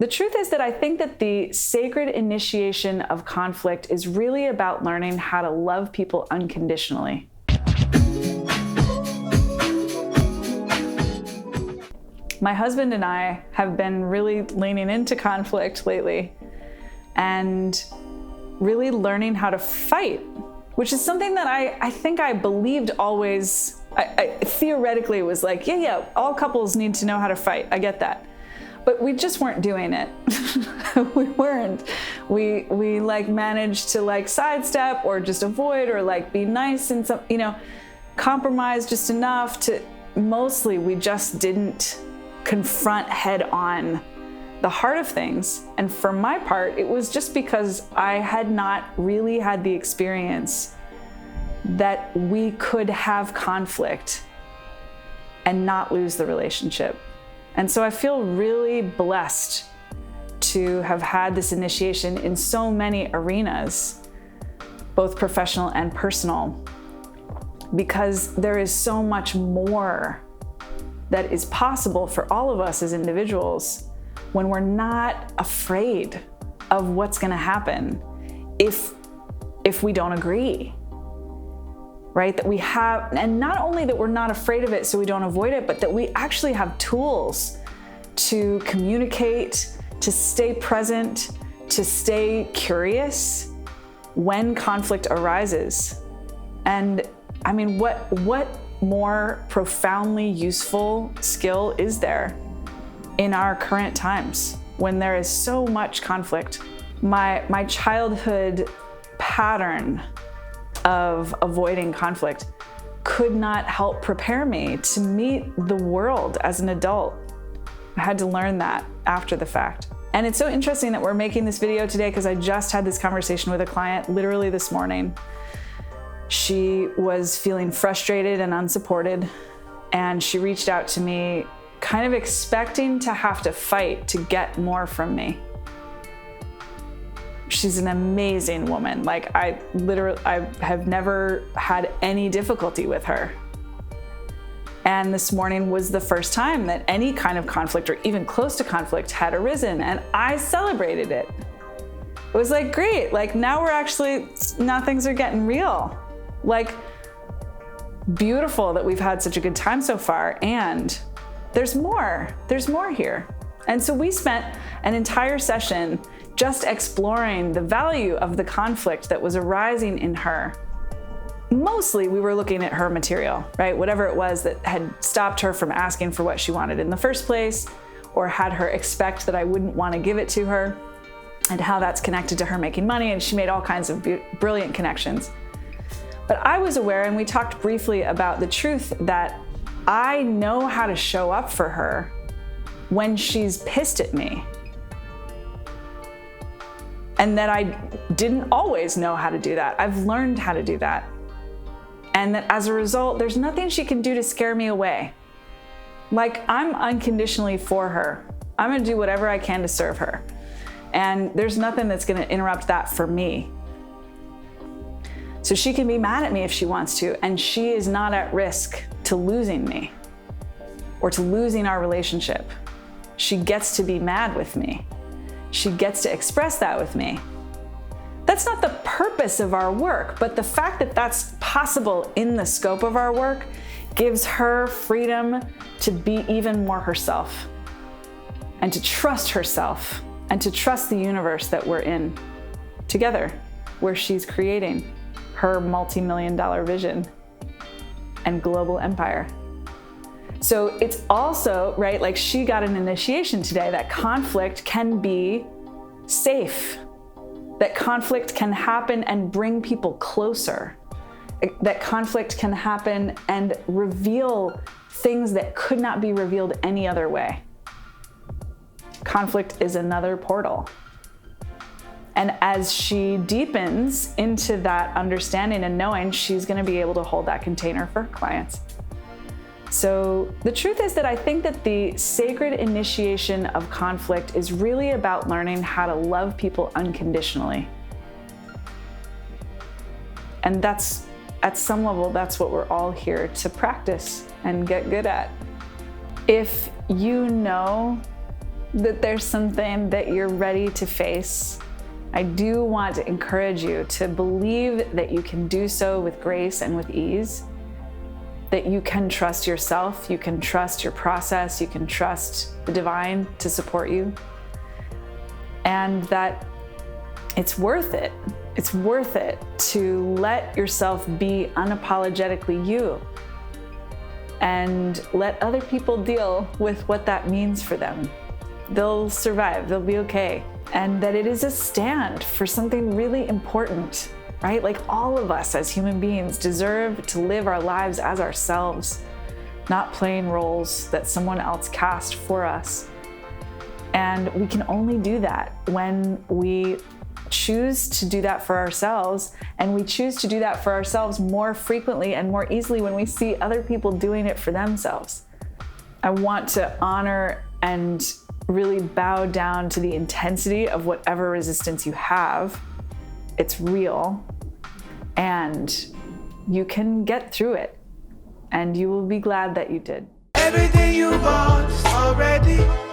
The truth is that I think that the sacred initiation of conflict is really about learning how to love people unconditionally. My husband and I have been really leaning into conflict lately and really learning how to fight, which is something that I think I believed always. I theoretically was like, yeah, all couples need to know how to fight. I get that. But we just weren't doing it. We weren't. We like managed to like sidestep or just avoid or like be nice and some, compromise just enough to, mostly we just didn't confront head on the heart of things. And for my part, it was just because I had not really had the experience that we could have conflict and not lose the relationship. And so I feel really blessed to have had this initiation in so many arenas, both professional and personal, because there is so much more that is possible for all of us as individuals when we're not afraid of what's going to happen if we don't agree. Right? That we have, and not only that we're not afraid of it so we don't avoid it, but that we actually have tools to communicate, to stay present, to stay curious when conflict arises. And I mean, what more profoundly useful skill is there in our current times when there is so much conflict? My childhood pattern of avoiding conflict could not help prepare me to meet the world as an adult. I had to learn that after the fact. And it's so interesting that we're making this video today because I just had this conversation with a client literally this morning. She was feeling frustrated and unsupported, and she reached out to me kind of expecting to have to fight to get more from me. She's an amazing woman. Like I have never had any difficulty with her. And this morning was the first time that any kind of conflict or even close to conflict had arisen, and I celebrated it. It was like, great, like now things are getting real. Like, beautiful that we've had such a good time so far, and there's more here. And so we spent an entire session just exploring the value of the conflict that was arising in her. Mostly we were looking at her material, right? Whatever it was that had stopped her from asking for what she wanted in the first place, or had her expect that I wouldn't want to give it to her, and how that's connected to her making money. And she made all kinds of brilliant connections. But I was aware, and we talked briefly about the truth that I know how to show up for her when she's pissed at me. And that I didn't always know how to do that. I've learned how to do that. And that as a result, there's nothing she can do to scare me away. Like, I'm unconditionally for her. I'm gonna do whatever I can to serve her. And there's nothing that's gonna interrupt that for me. So she can be mad at me if she wants to, and she is not at risk to losing me or to losing our relationship. She gets to be mad with me. She gets to express that with me. That's not the purpose of our work, but the fact that that's possible in the scope of our work gives her freedom to be even more herself, and to trust herself, and to trust the universe that we're in together, where she's creating her multi-million-dollar vision and global empire. So it's also, right, like she got an initiation today that conflict can be safe, that conflict can happen and bring people closer, that conflict can happen and reveal things that could not be revealed any other way. Conflict is another portal. And as she deepens into that understanding and knowing, she's going to be able to hold that container for her clients. So the truth is that I think that the sacred initiation of conflict is really about learning how to love people unconditionally. And that's, at some level, that's what we're all here to practice and get good at. If you know that there's something that you're ready to face, I do want to encourage you to believe that you can do so with grace and with ease, that you can trust yourself, you can trust your process, you can trust the divine to support you, and that it's worth it. It's worth it to let yourself be unapologetically you and let other people deal with what that means for them. They'll survive, they'll be okay. And that it is a stand for something really important, right? Like all of us as human beings deserve to live our lives as ourselves, not playing roles that someone else cast for us. And we can only do that when we choose to do that for ourselves, and we choose to do that for ourselves more frequently and more easily when we see other people doing it for themselves. I want to honor and really bow down to the intensity of whatever resistance you have. It's real, and you can get through it, and you will be glad that you did. Everything you want is already